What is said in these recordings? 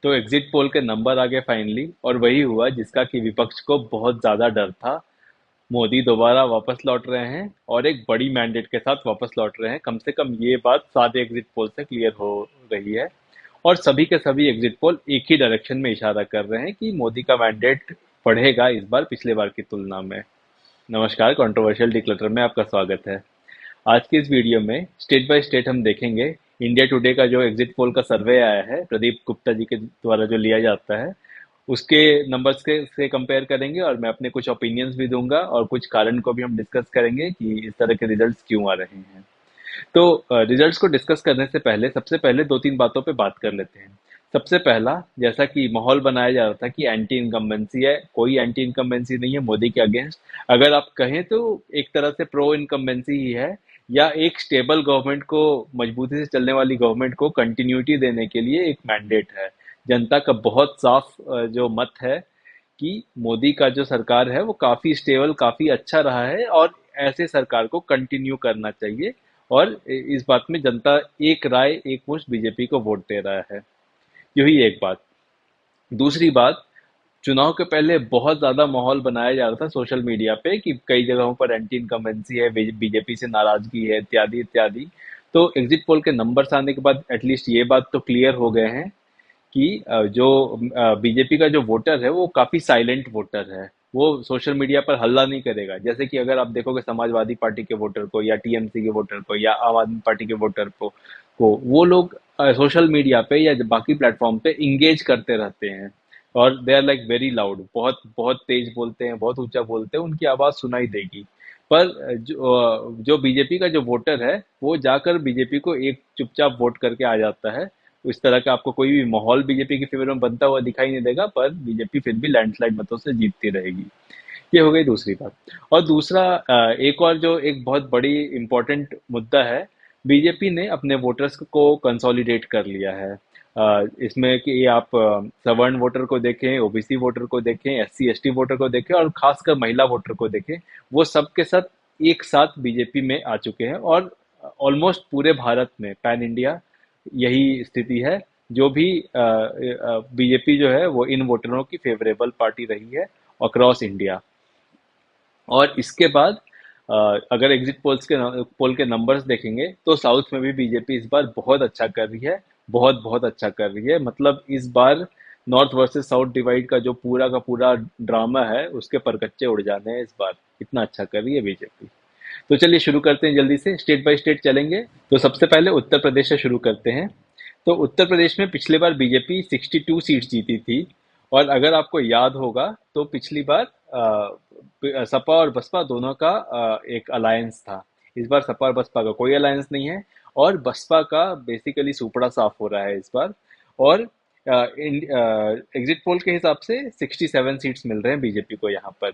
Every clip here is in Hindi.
तो एग्जिट पोल के नंबर आ गए फाइनली, और वही हुआ जिसका कि विपक्ष को बहुत ज्यादा डर था। मोदी दोबारा वापस लौट रहे हैं और एक बड़ी मैंडेट के साथ वापस लौट रहे हैं। कम से कम ये बात सारे एग्जिट पोल से क्लियर हो रही है। और सभी के सभी एग्जिट पोल एक ही डायरेक्शन में इशारा कर रहे हैं कि मोदी का मैंडेट बढ़ेगा इस बार पिछले बार की तुलना में। नमस्कार, कंट्रोवर्शियल डिक्लेटर में आपका स्वागत है। आज की इस वीडियो में स्टेट बाय स्टेट हम देखेंगे। इंडिया टुडे का जो एग्जिट पोल का सर्वे आया है, प्रदीप गुप्ता जी के द्वारा जो लिया जाता है, उसके नंबर्स के से कंपेयर करेंगे, और मैं अपने कुछ ओपिनियंस भी दूंगा और कुछ कारण को भी हम डिस्कस करेंगे कि इस तरह के रिजल्ट्स क्यों आ रहे हैं। तो रिजल्ट्स को डिस्कस करने से पहले सबसे पहले दो तीन बातों पे बात कर लेते हैं। सबसे पहला, जैसा कि माहौल बनाया जा रहा था कि एंटी इनकम्बेंसी है, कोई एंटी इनकम्बेंसी नहीं है मोदी के अगेंस्ट। अगर आप कहें तो एक तरह से प्रो इनकम्बेंसी ही है, या एक स्टेबल गवर्नमेंट को, मजबूती से चलने वाली गवर्नमेंट को कंटिन्यूटी देने के लिए एक मैंडेट है। जनता का बहुत साफ जो मत है कि मोदी का जो सरकार है वो काफी स्टेबल, काफी अच्छा रहा है, और ऐसे सरकार को कंटिन्यू करना चाहिए। और इस बात में जनता एक राय, एक मुश्त बीजेपी को वोट दे रहा है। यही एक बात। दूसरी बात, चुनाव के पहले बहुत ज्यादा माहौल बनाया जा रहा था सोशल मीडिया पे कि कई जगहों पर एंटी इनकम्बेंसी है, बीजेपी से नाराजगी है, इत्यादि इत्यादि। तो एग्जिट पोल के नंबर्स आने के बाद एटलीस्ट ये बात तो क्लियर हो गए हैं कि जो बीजेपी का जो वोटर है वो काफी साइलेंट वोटर है। वो सोशल मीडिया पर हल्ला नहीं करेगा। जैसे कि अगर आप देखोगे समाजवादी पार्टी के वोटर को, या टीएमसी के वोटर को, या आम आदमी पार्टी के वोटर को वो लोग सोशल मीडिया पे या बाकी प्लेटफॉर्म पे इंगेज करते रहते हैं। और they are like very loud, बहुत बहुत तेज बोलते हैं, बहुत ऊंचा बोलते हैं, उनकी आवाज सुनाई देगी। पर जो बीजेपी का जो वोटर है वो जाकर बीजेपी को एक चुपचाप वोट करके आ जाता है। इस तरह का आपको कोई भी माहौल बीजेपी के फेवर में बनता हुआ दिखाई नहीं देगा, पर बीजेपी फिर भी लैंडस्लाइड मतों से जीतती रहेगी। ये हो गई दूसरी बात। और दूसरा, एक और जो एक बहुत बड़ी इंपॉर्टेंट मुद्दा है, बीजेपी ने अपने वोटर्स को कंसोलिडेट कर लिया है। इसमें कि आप सवर्ण वोटर को देखें, ओबीसी वोटर को देखें, एससी एसटी वोटर को देखें, और खासकर महिला वोटर को देखें, वो सब के सब एक साथ बीजेपी में आ चुके हैं। और ऑलमोस्ट पूरे भारत में, पैन इंडिया, यही स्थिति है। जो भी बीजेपी जो है वो इन वोटरों की फेवरेबल पार्टी रही है अक्रॉस इंडिया। और इसके बाद अगर एग्जिट पोल के नंबर्स देखेंगे तो साउथ में भी बीजेपी इस बार बहुत अच्छा कर रही है। बहुत बहुत अच्छा कर रही है। मतलब इस बार नॉर्थ वर्सेस साउथ डिवाइड का जो पूरा का पूरा ड्रामा है उसके परकच्चे उड़ जाने हैं इस बार। इतना अच्छा कर रही है बीजेपी। तो चलिए शुरू करते हैं, जल्दी से स्टेट बाय स्टेट चलेंगे। तो सबसे पहले उत्तर प्रदेश से शुरू करते हैं। तो उत्तर प्रदेश में पिछली बार बीजेपी 62 सीट्स जीती थी। और अगर आपको याद होगा तो पिछली बार सपा और बसपा दोनों का एक अलायंस था। इस बार सपा और बसपा का कोई अलायंस नहीं है, और बसपा का बेसिकली सुपड़ा साफ हो रहा है इस बार। और एग्जिट पोल के हिसाब से 67 सीट्स मिल रहे हैं बीजेपी को यहाँ पर।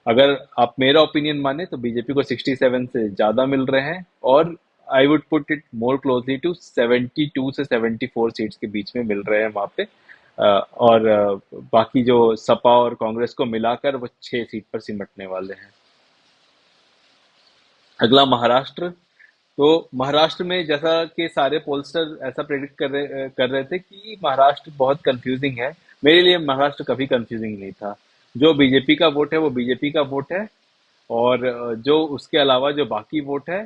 अगर आप मेरा ओपिनियन माने तो बीजेपी को 67 से ज्यादा मिल रहे हैं, और I would put it more closely to 72 से 74 सीट्स के बीच में मिल रहे हैं वहां पे। और बाकी जो सपा और कांग्रेस को मिलाकर वो 6 सीट पर सिमटने वाले हैं। अगला महाराष्ट्र। तो महाराष्ट्र में जैसा कि सारे पोलस्टर ऐसा प्रेडिक्ट कर रहे थे कि महाराष्ट्र बहुत कंफ्यूजिंग है। मेरे लिए महाराष्ट्र कभी कंफ्यूजिंग नहीं था। जो बीजेपी का वोट है वो बीजेपी का वोट है। और जो उसके अलावा जो बाकी वोट है,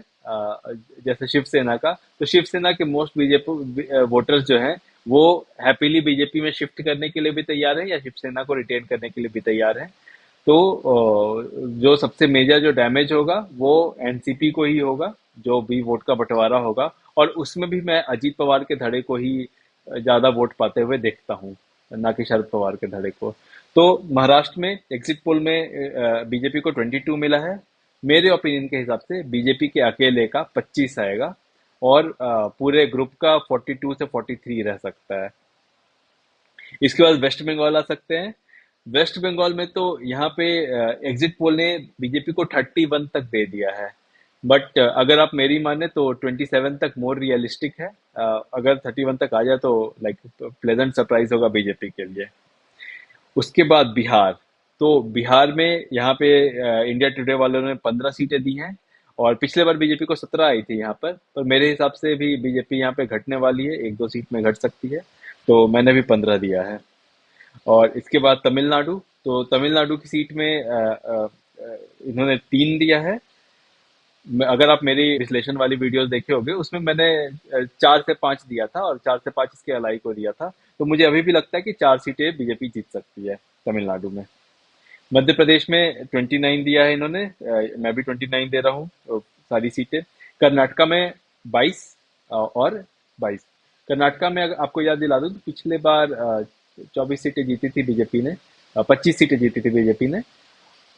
जैसे शिवसेना का, तो शिवसेना के मोस्ट बीजेपी वोटर्स जो हैं वो हैप्पीली बीजेपी में शिफ्ट करने के लिए भी तैयार है, या शिवसेना को रिटेन करने के लिए भी तैयार है। तो जो सबसे मेजर जो डैमेज होगा वो एनसीपी को ही होगा, जो भी वोट का बंटवारा होगा। और उसमें भी मैं अजीत पवार के धड़े को ही ज्यादा वोट पाते हुए देखता हूँ, ना कि शरद पवार के धड़े को। तो महाराष्ट्र में एग्जिट पोल में बीजेपी को 22 मिला है। मेरे ओपिनियन के हिसाब से बीजेपी के अकेले का 25 आएगा, और पूरे ग्रुप का 42 से 43 रह सकता है। इसके बाद वेस्ट बंगाल आ सकते हैं। वेस्ट बंगाल में तो यहाँ पे एग्जिट पोल ने बीजेपी को 31 तक दे दिया है। बट अगर आप मेरी माने तो 27 तक मोर रियलिस्टिक है। अगर 31 तक आ जाए तो लाइक प्लेजेंट सरप्राइज होगा बीजेपी के लिए। उसके बाद बिहार। तो बिहार में यहाँ पे इंडिया टुडे वालों ने 15 सीटें दी हैं। और पिछले बार बीजेपी को 17 आई थी यहाँ पर मेरे हिसाब से भी बीजेपी यहाँ पे घटने वाली है, एक दो सीट में घट सकती है। तो मैंने भी 15 दिया है। और इसके बाद तमिलनाडु, तो तमिलनाडु की सीट में इन्होंने 3 दिया है। अगर आप मेरी विश्लेषण वाली वीडियोस देखे होंगे उसमें मैंने 4 से 5 दिया था और 4 से 5 इसके अलाई को दिया था। तो मुझे अभी भी लगता है कि 4 सीटें बीजेपी जीत सकती है तमिलनाडु में। मध्य प्रदेश में 29 दिया है इन्होंने, मैं भी 29 दे रहा हूँ, सारी सीटें। कर्नाटका में 22 और 22। कर्नाटका में अगर आपको याद दिला दूं तो पिछले बार 24 सीटें जीती थी बीजेपी ने, 25 सीटें जीती थी बीजेपी ने।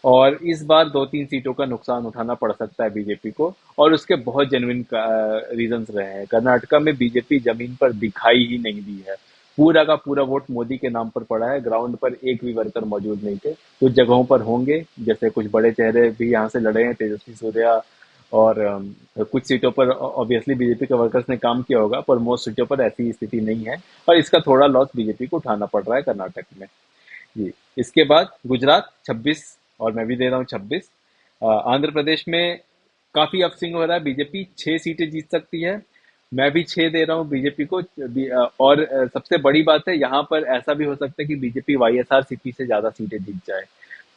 और इस बार 2-3 सीटों का नुकसान उठाना पड़ सकता है बीजेपी को, और उसके बहुत जेन्युइन रीजंस रहे हैं। कर्नाटका में बीजेपी जमीन पर दिखाई ही नहीं दी है। पूरा का पूरा वोट मोदी के नाम पर पड़ा है, ग्राउंड पर एक भी वर्कर मौजूद नहीं थे। कुछ जगहों पर होंगे, जैसे कुछ बड़े चेहरे भी यहाँ से लड़े हैं, तेजस्वी सूर्या, और कुछ सीटों पर ऑब्वियसली बीजेपी के वर्कर्स ने काम किया होगा, पर मोस्ट सीटों पर ऐसी स्थिति नहीं है। और इसका थोड़ा लॉस बीजेपी को उठाना पड़ रहा है कर्नाटक में। जी। इसके बाद गुजरात 26, और मैं भी दे रहा हूँ 26। आंध्र प्रदेश में काफी अपस्विंग हो रहा है, बीजेपी 6 सीटें जीत सकती है। मैं भी 6 दे रहा हूँ बीजेपी को। और सबसे बड़ी बात है, यहाँ पर ऐसा भी हो सकता है कि बीजेपी वाईएसआर सीपी से ज्यादा सीटें जीत जाए।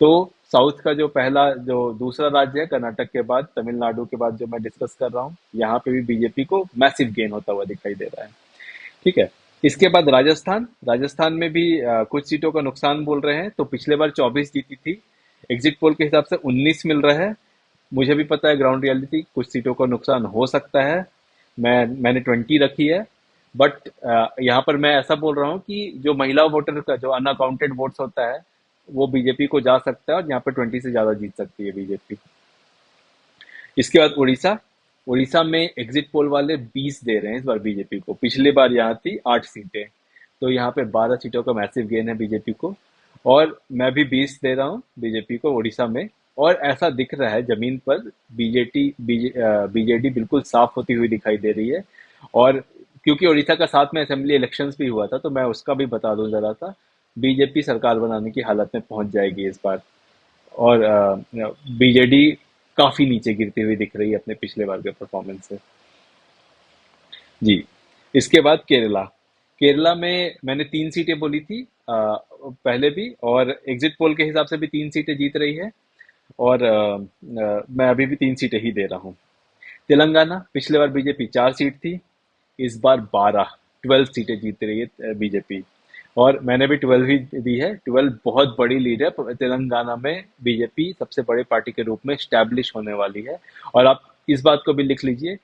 तो साउथ का जो पहला, जो दूसरा राज्य है कर्नाटक के बाद, तमिलनाडु के बाद जो मैं डिस्कस कर रहा हूँ, यहाँ पे भी बीजेपी को मैसिव गेन होता हुआ दिखाई दे रहा है। ठीक है। इसके बाद राजस्थान, राजस्थान में भी कुछ सीटों का नुकसान बोल रहे हैं। तो पिछले बार 24 जीती थी, एग्जिट पोल के हिसाब से 19 मिल रहा है। मुझे भी पता है ग्राउंड रियलिटी, कुछ सीटों का नुकसान हो सकता है। मैंने 20 रखी है। बट यहाँ पर मैं ऐसा बोल रहा हूँ कि जो महिला वोटर का जो अनअकाउंटेड वोट्स होता है, वो बीजेपी को जा सकता है, और यहाँ पर 20 से ज्यादा जीत सकती है बीजेपी। इसके बाद उड़ीसा, उड़ीसा में एग्जिट पोल वाले 20 दे रहे हैं इस बार बीजेपी को। पिछली बार यहाँ थी 8 सीटें। तो यहाँ पे 12 सीटों का मैसिव गेन है बीजेपी को। और मैं भी 20 दे रहा हूँ बीजेपी को उड़ीसा में। और ऐसा दिख रहा है जमीन पर, बीजेडी बिल्कुल साफ होती हुई दिखाई दे रही है। और क्योंकि उड़ीसा का साथ में असेंबली इलेक्शंस भी हुआ था, तो मैं उसका भी बता दूं जरा सा। बीजेपी सरकार बनाने की हालत में पहुंच जाएगी इस बार। और बीजेडी काफी नीचे गिरती हुई दिख रही है अपने पिछले बार के परफॉर्मेंस से। जी। इसके बाद केरला, केरला में मैंने 3 सीटें बोली थी पहले भी, और एग्जिट पोल के हिसाब से भी 3 सीटें जीत रही है। और मैं अभी भी 3 सीटें ही दे रहा हूँ। तेलंगाना, पिछले बार बीजेपी 4 सीट थी, इस बार 12 सीटें जीत रही है बीजेपी। और मैंने भी 12 ही दी है। 12 बहुत बड़ी लीड है, तेलंगाना में बीजेपी सबसे बड़े पार्टी के रूप में स्टैब्लिश होने वाली है। और आप इस बात को भी लिख लीजिए,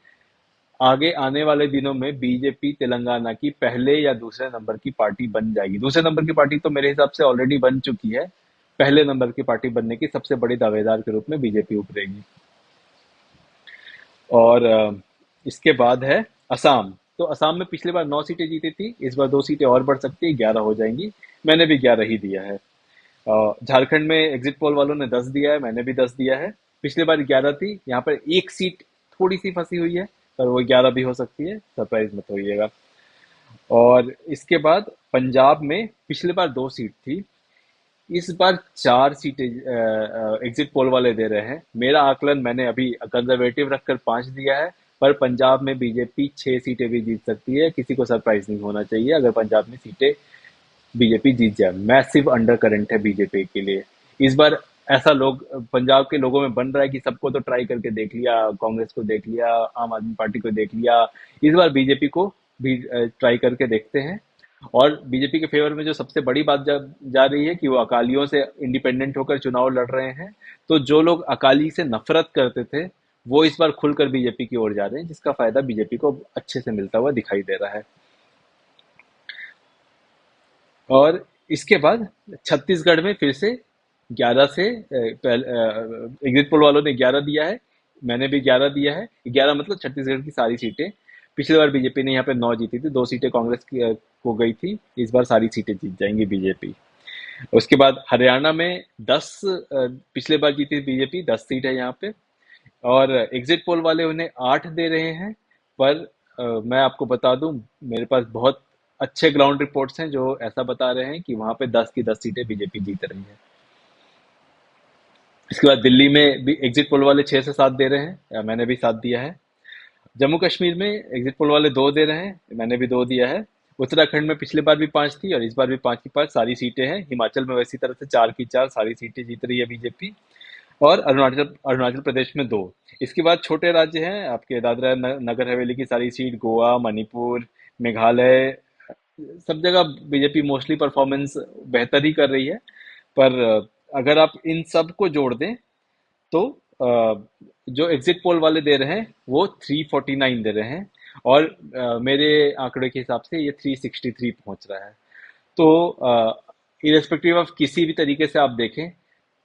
आगे आने वाले दिनों में बीजेपी तेलंगाना की पहले या दूसरे नंबर की पार्टी बन जाएगी। दूसरे नंबर की पार्टी तो मेरे हिसाब से ऑलरेडी बन चुकी है। पहले नंबर की पार्टी बनने की सबसे बड़ी दावेदार के रूप में बीजेपी उभरेगी। और इसके बाद है असम। तो असम में पिछले बार 9 सीटें जीती थी, इस बार 2 सीटें और बढ़ सकती है, 11 हो जाएंगी। मैंने भी 11 ही दिया है। झारखंड में एग्जिट पोल वालों ने 10 दिया है, मैंने भी 10 दिया है। पिछली बार 11 थी, यहाँ पर एक सीट थोड़ी सी फंसी हुई है, पर वो 11 भी हो सकती है, सरप्राइज मत होइएगा। और इसके बाद पंजाब में पिछले बार 2 सीट थी, इस बार 4 सीटें एग्जिट पोल वाले दे रहे हैं। मेरा आकलन मैंने अभी कंजर्वेटिव रखकर 5 दिया है। पर पंजाब में बीजेपी 6 सीटें भी जीत सकती है, किसी को सरप्राइज नहीं होना चाहिए अगर पंजाब में सीटें बीजेपी जीत जाए। मैसिव अंडर करंट है बीजेपी के लिए इस बार। ऐसा लोग पंजाब के लोगों में बन रहा है कि सबको तो ट्राई करके देख लिया, कांग्रेस को देख लिया, आम आदमी पार्टी को देख लिया, इस बार बीजेपी को भी ट्राई करके देखते हैं। और बीजेपी के फेवर में जो सबसे बड़ी बात जा रही है कि वो अकालियों से इंडिपेंडेंट होकर चुनाव लड़ रहे हैं। तो जो लोग अकाली से नफरत करते थे, वो इस बार खुलकर बीजेपी की ओर जा रहे हैं, जिसका फायदा बीजेपी को अच्छे से मिलता हुआ दिखाई दे रहा है। और इसके बाद छत्तीसगढ़ में फिर से 11 से एग्जिट पोल वालों ने 11 दिया है, मैंने भी 11 दिया है। 11 मतलब छत्तीसगढ़ की सारी सीटें। पिछली बार बीजेपी ने यहाँ पे 9 जीती थी, 2 सीटें कांग्रेस की को गई थी। इस बार सारी सीटें जीत जाएंगी बीजेपी। उसके बाद हरियाणा में 10, पिछले बार जीती थी बीजेपी, 10 सीट है यहाँ पे। और एग्जिट पोल वाले उन्हें 8 दे रहे हैं। पर मैं आपको बता दूं, मेरे पास बहुत अच्छे ग्राउंड रिपोर्ट्स हैं जो ऐसा बता रहे हैं कि वहां पे 10 की 10 सीटें बीजेपी जीत रही है। इसके बाद दिल्ली में भी एग्जिट पोल वाले 6 से 7 दे रहे हैं, मैंने भी 7 दिया है। जम्मू कश्मीर में एग्जिट पोल वाले 2 दे रहे हैं, मैंने भी 2 दिया है। उत्तराखंड में पिछले बार भी 5 थी और इस बार भी 5 की 5 सारी सीटें हैं। हिमाचल में वैसी तरह से 4 की 4 सारी सीटें जीत रही है बीजेपी। और अरुणाचल अरुणाचल प्रदेश में 2। इसके बाद छोटे राज्य हैं आपके, दादरा नगर हवेली की सारी सीट, गोवा, मणिपुर, मेघालय, सब जगह बीजेपी मोस्टली परफॉर्मेंस बेहतर ही कर रही है। पर अगर आप इन सब को जोड़ दें तो जो एग्जिट पोल वाले दे रहे हैं वो 349 दे रहे हैं, और मेरे आंकड़े के हिसाब से ये 363 पहुंच रहा है। तो इरेस्पेक्टिव ऑफ किसी भी तरीके से आप देखें,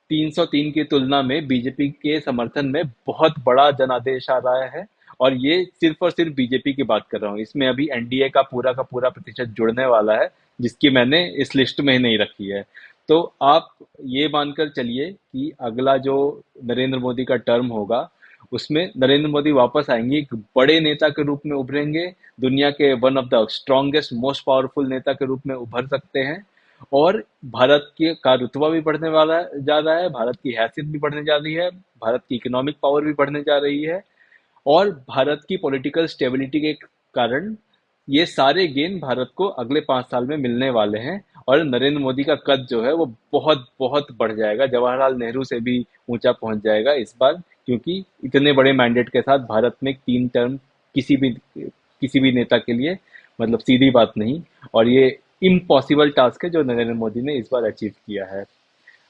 303 की तुलना में बीजेपी के समर्थन में बहुत बड़ा जनादेश आ रहा है। और ये सिर्फ और सिर्फ बीजेपी की बात कर रहा हूँ, इसमें अभी एनडीए का पूरा प्रतिशत जुड़ने वाला है, जिसकी मैंने इस लिस्ट में ही नहीं रखी है। तो आप ये मानकर चलिए कि अगला जो नरेंद्र मोदी का टर्म होगा, उसमें नरेंद्र मोदी वापस आएंगे, एक बड़े नेता के रूप में उभरेंगे, दुनिया के one of the strongest most powerful नेता के रूप में उभर सकते हैं। और भारत के का रुतबा भी बढ़ने वाला जा रहा है, भारत की हैसियत भी बढ़ने जा रही है, भारत की इकोनॉमिक पावर भी बढ़ने जा रही है, और भारत की पॉलिटिकल स्टेबिलिटी के कारण ये सारे गेन भारत को अगले 5 साल में मिलने वाले हैं। और नरेंद्र मोदी का कद जो है वो बहुत बहुत बढ़ जाएगा, जवाहरलाल नेहरू से भी ऊंचा पहुंच जाएगा इस बार, क्योंकि इतने बड़े मैंडेट के साथ भारत में 3 टर्म किसी भी नेता के लिए मतलब सीधी बात नहीं। और ये इम्पॉसिबल टास्क है जो नरेंद्र मोदी ने इस बार अचीव किया है।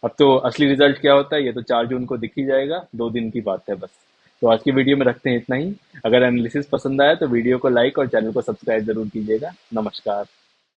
अब तो असली रिजल्ट क्या होता है ये तो 4 जून को दिख ही जाएगा, 2 दिन की बात है बस। तो आज की वीडियो में रखते हैं इतना ही। अगर एनालिसिस पसंद आया तो वीडियो को लाइक और चैनल को सब्सक्राइब जरूर कीजिएगा। नमस्कार।